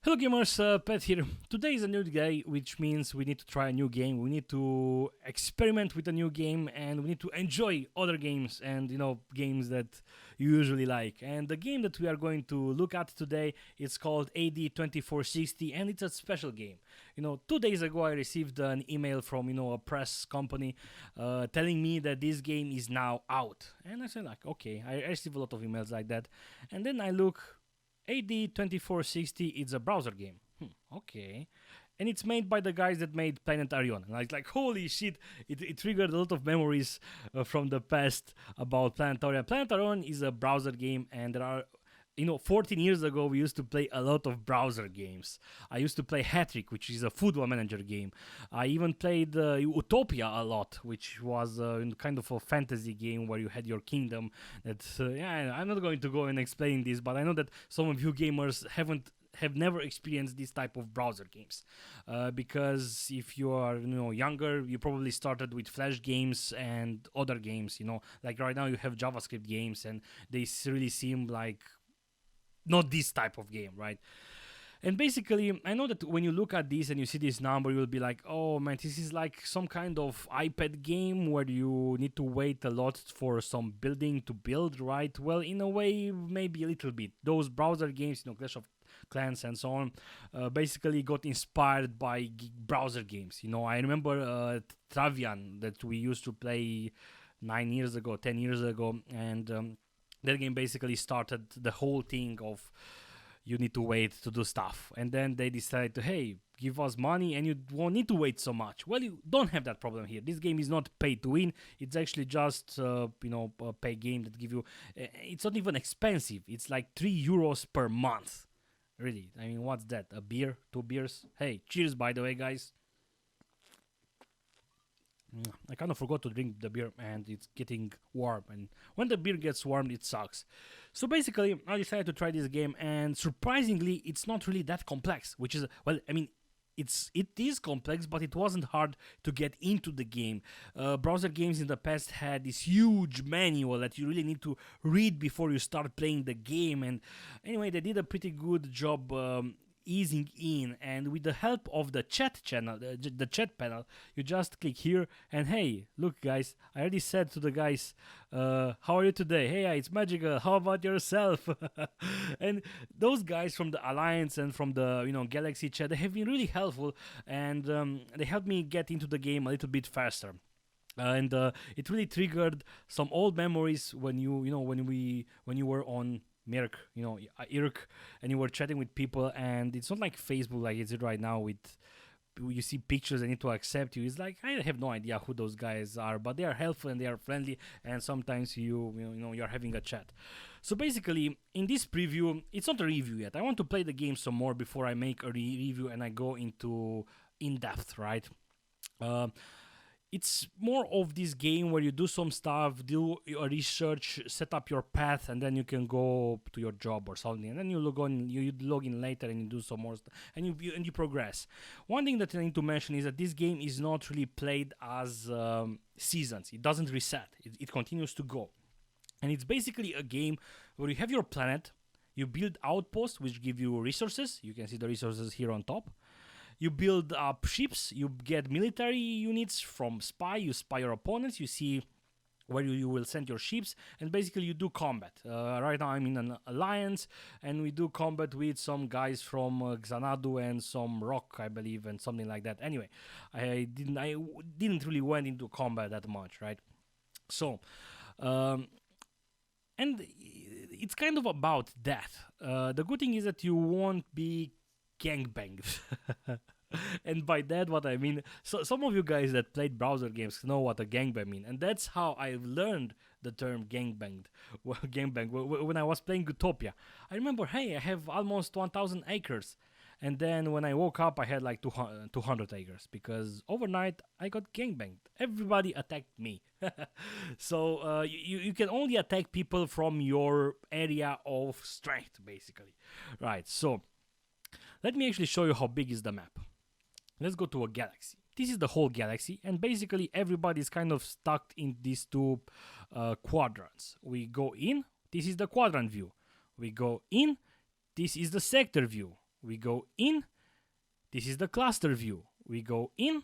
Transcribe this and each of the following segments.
Hello gamers, Pet here. Today is a new day, which means we need to try a new game, we need to experiment with a new game, and we need to enjoy other games and, games that you usually like. And the game that we are going to look at today is called AD2460, and it's a special game. 2 days ago I received an email from, a press company telling me that this game is now out. And I said like, okay, I receive a lot of emails like that. And then I look, AD2460 is a browser game. Okay. And it's made by the guys that made Planetarion. And I was like, holy shit, it triggered a lot of memories from the past about Planetarion. Planetarion is a browser game, and there are 14 years ago, we used to play a lot of browser games. I used to play Hattrick, which is a football manager game. I even played Utopia a lot, which was kind of a fantasy game where you had your kingdom. I'm not going to go and explain this, but I know that some of you gamers have never experienced this type of browser games, because if you are younger, you probably started with Flash games and other games. Like right now you have JavaScript games, and they really seem like not this type of game, right? And basically, I know that when you look at this and you see this number, you'll be like, oh man, this is like some kind of iPad game where you need to wait a lot for some building to build, right? Well, in a way, maybe a little bit. Those browser games, Clash of Clans and so on, basically got inspired by browser games. I remember Travian that we used to play 9 years ago, 10 years ago, and that game basically started the whole thing of you need to wait to do stuff. And then they decided to, hey, give us money and you won't need to wait so much. Well, you don't have that problem here. This game is not pay to win. It's actually just, a pay game that give you... it's not even expensive. It's like €3 per month. Really. I mean, what's that? A beer? 2 beers? Hey, cheers, by the way, guys. I kind of forgot to drink the beer and it's getting warm, and when the beer gets warm it sucks. So basically I decided to try this game, and surprisingly it's not really that complex, which is, well, I mean, it is complex, but it wasn't hard to get into the game. Browser games in the past had this huge manual that you really need to read before you start playing the game, and anyway, they did a pretty good job easing in, and with the help of the chat channel, the chat panel, you just click here and hey, look guys, I already said to the guys, how are you today? Hey, it's Magical, how about yourself? And those guys from the Alliance and from the Galaxy chat, they have been really helpful, and they helped me get into the game a little bit faster. And it really triggered some old memories when when you were on Mirk, Irk, and you were chatting with people, and it's not like Facebook like it's right now with you see pictures and need to accept you. It's like I have no idea who those guys are, but they are helpful and they are friendly, and sometimes you're having a chat. So basically, in this preview, it's not a review yet. I want to play the game some more before I make a review and I go into in depth, right? It's more of this game where you do some stuff, do your research, set up your path, and then you can go to your job or something. And then you log in later and you do some more stuff, and you progress. One thing that I need to mention is that this game is not really played as seasons. It doesn't reset. It continues to go. And it's basically a game where you have your planet, you build outposts which give you resources. You can see the resources here on top. You build up ships, you get military units from spy, you spy your opponents, you see where you will send your ships, and basically you do combat. Right now I'm in an alliance, and we do combat with some guys from Xanadu and some rock, I believe, and something like that. Anyway, I didn't really went into combat that much, right? So, and it's kind of about that. The good thing is that you won't be gangbanged. And by that what I mean, so some of you guys that played browser games know what a gangbang mean, and that's how I learned the term gangbang when I was playing Utopia. I remember, hey, I have almost 1,000 acres, and then when I woke up I had like 200 acres, because overnight I got gangbanged. Everybody attacked me. So you can only attack people from your area of strength, basically, right? So let me actually show you how big is the map. Let's go to a galaxy. This is the whole galaxy, and basically everybody is kind of stuck in these two quadrants. We go in, this is the quadrant view. We go in, this is the sector view. We go in. This is the cluster view. We go in.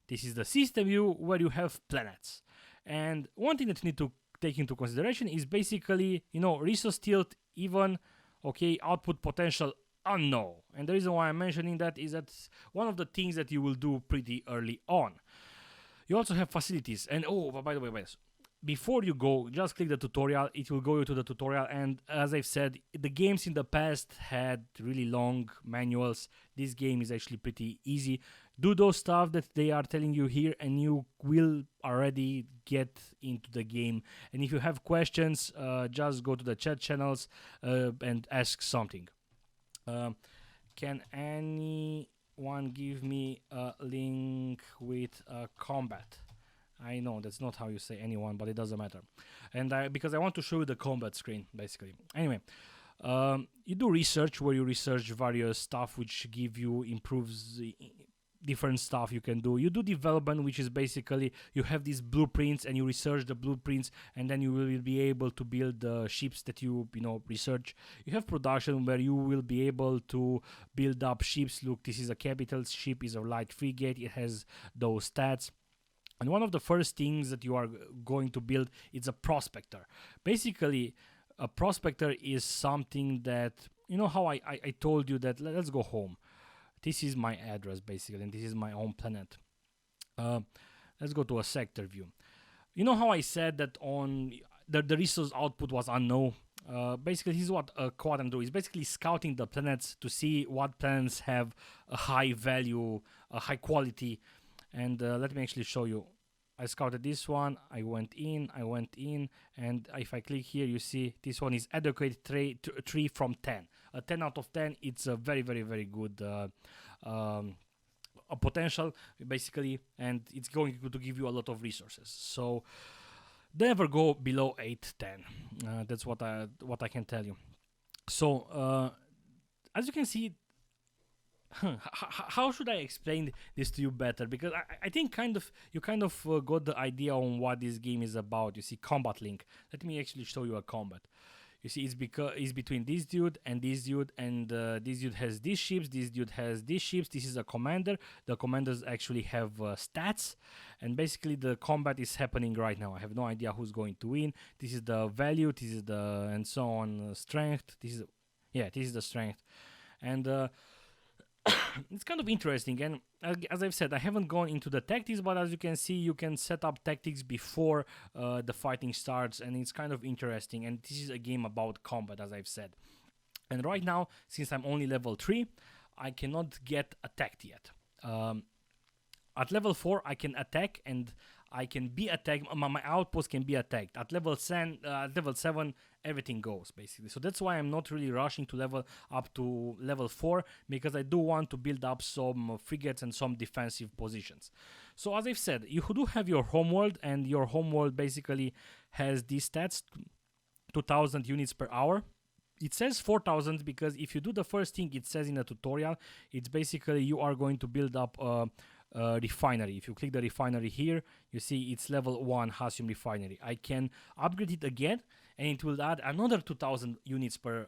This is the system view where you have planets. And one thing that you need to take into consideration is basically, resource tilt, even, okay, output potential unknown. And the reason why I'm mentioning that is that one of the things that you will do pretty early on. You also have facilities. And by the way, before you go, just click the tutorial. It will go you to the tutorial. And as I've said, the games in the past had really long manuals. This game is actually pretty easy. Do those stuff that they are telling you here, and you will already get into the game. And if you have questions, just go to the chat channels and ask something. Can anyone give me a link with combat? I know that's not how you say anyone, but it doesn't matter. And because I want to show you the combat screen, basically. Anyway, you do research where you research various stuff which improves different stuff you can do. You do development, which is basically you have these blueprints and you research the blueprints, and then you will be able to build the ships that you research. You have production where you will be able to build up ships. Look, this is a capital ship, is a light frigate. It has those stats. And one of the first things that you are going to build is a prospector. Basically, a prospector is something that, how I told you that let's go home. This is my address, basically, and this is my own planet. Let's go to a sector view. You know how I said that on the resource output was unknown? Basically, this is what a quadrant do. Is basically scouting the planets to see what planets have a high value, a high quality. And let me actually show you. I scouted this one, I went in, and if I click here, you see this one is adequate 3 from 10. A 10 out of 10, it's a very, very, very good potential, basically, and it's going to give you a lot of resources. So never go below 8, 10. That's what I can tell you. So as you can see, how should I explain this to you better? Because I think you got the idea on what this game is about. You see, combat link. Let me actually show you a combat. You see, it's between this dude, and this dude has these ships. This dude has these ships. This is a commander. The commanders actually have stats, and basically the combat is happening right now. I have no idea who's going to win. This is the value. This is the and so on strength. This is the strength, and. It's kind of interesting, and as I've said, I haven't gone into the tactics, but as you can see, you can set up tactics before the fighting starts, and it's kind of interesting. And this is a game about combat, as I've said. And right now, since I'm only level 3, I cannot get attacked yet. At level 4, I can attack, and I can be attacked. My outpost can be attacked. At level 7, everything goes, basically. So that's why I'm not really rushing to level up to level 4, because I do want to build up some frigates and some defensive positions. So as I've said, you do have your homeworld, and your homeworld basically has these stats, 2000 units per hour. It says 4000 because if you do the first thing it says in the tutorial, it's basically you are going to build up a refinery. If you click the refinery here, you see it's level 1 Hasium refinery. I can upgrade it again, and it will add another 2000 units per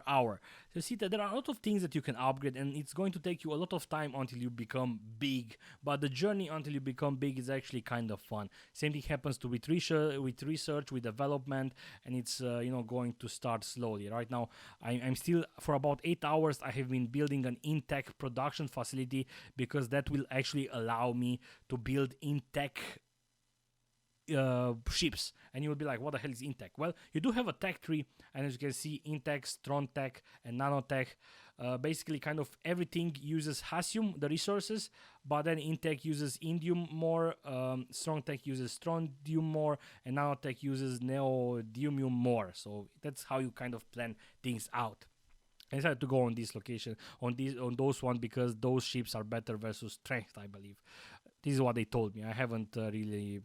hour. So you see that there are a lot of things that you can upgrade, and it's going to take you a lot of time until you become big. But the journey until you become big is actually kind of fun. Same thing happens with research, with development, and it's going to start slowly. Right now, I'm still, for about 8 hours, I have been building an in-tech production facility, because that will actually allow me to build in-tech ships. And you will be like, what the hell is Intech? Well, you do have a tech tree, and as you can see, Intech, Strong Tech, and Nanotech. Basically, kind of everything uses Hasium, the resources, but then Intech uses Indium more, Strong Tech uses Strontium more, and Nanotech uses Neodymium more. So that's how you kind of plan things out. I decided to go on this location, on those ones, because those ships are better versus strength, I believe. This is what they told me. I haven't really,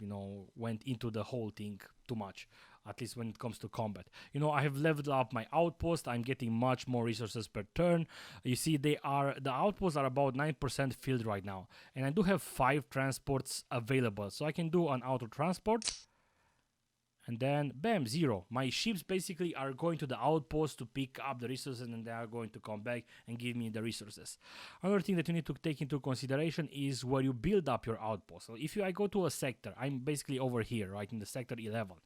went into the whole thing too much, at least when it comes to combat. I have leveled up my outpost. I'm getting much more resources per turn. You see, the outposts are about 9% filled right now, and I do have 5 transports available, so I can do an auto transport. And then, bam, 0. My ships basically are going to the outpost to pick up the resources, and they are going to come back and give me the resources. Another thing that you need to take into consideration is where you build up your outpost. So if I go to a sector, I'm basically over here, right, in the sector 11.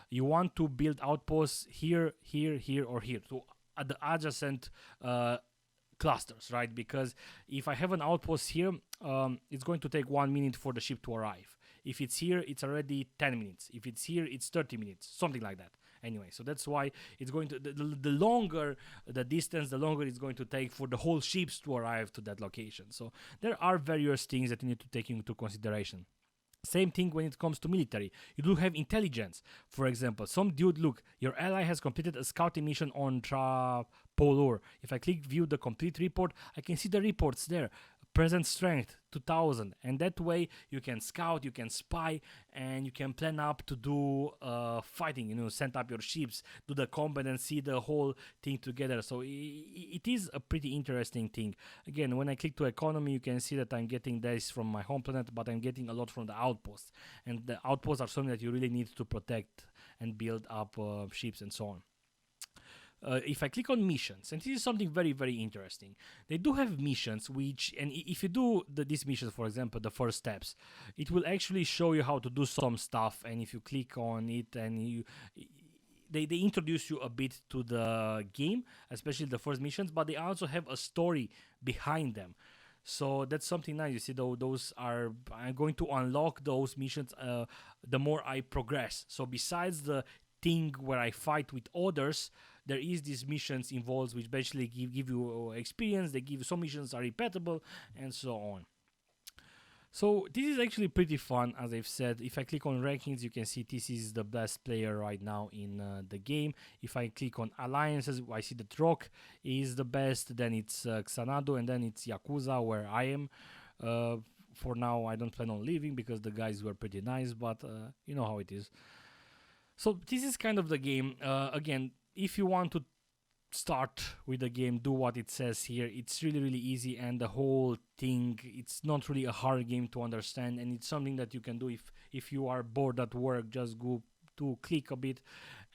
You want to build outposts here, here, here, or here, to the adjacent clusters, right? Because if I have an outpost here, it's going to take 1 minute for the ship to arrive. If it's here, it's already 10 minutes. If it's here, it's 30 minutes, something like that. Anyway, so that's why it's going to, the longer the distance, the longer it's going to take for the whole ships to arrive to that location. So there are various things that you need to take into consideration. Same thing when it comes to military. You do have intelligence. For example, some dude, look, your ally has completed a scouting mission on Trapolur. If I click view the complete report, I can see the reports there. Present strength 2000, and that way you can scout, you can spy, and you can plan up to do fighting, you know, send up your ships, do the combat and see the whole thing together. So it is a pretty interesting thing. Again, when I click to economy, you can see that I'm getting this from my home planet, but I'm getting a lot from the outposts, and the outposts are something that you really need to protect and build up ships and so on. If I click on missions, and this is something very, very interesting, they do have missions which, and if you do these missions, for example, the first steps, it will actually show you how to do some stuff, and if you click on it, and they introduce you a bit to the game, especially the first missions, but they also have a story behind them. So that's something nice. You see, though, those are, I'm going to unlock those missions the more I progress. So besides the thing where I fight with others, there is these missions involved which basically give you experience. They give you, some missions are repeatable and so on. So this is actually pretty fun, as I've said. If I click on rankings, you can see this is the best player right now in the game. If I click on alliances, I see that Rock is the best, then it's Xanadu, and then it's Yakuza, where I am. For now, I don't plan on leaving because the guys were pretty nice, but you know how it is. So this is kind of the game. Again, if you want to start with the game, do what it says here. It's really, really easy, and the whole thing, it's not really a hard game to understand, and it's something that you can do if you are bored at work. Just go to click a bit,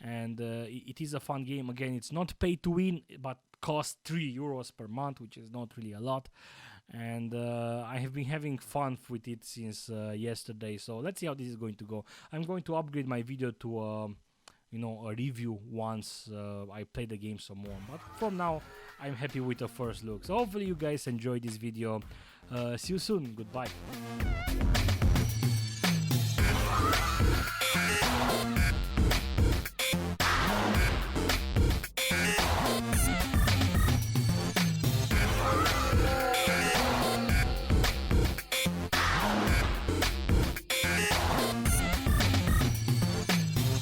and it is a fun game. Again, it's not pay to win, but costs €3 per month, which is not really a lot. And I have been having fun with it since yesterday, so let's see how this is going to go. I'm going to upgrade my video to a review once I play the game some more, but from now I'm happy with the first look. So hopefully you guys enjoyed this video. See you soon. Goodbye.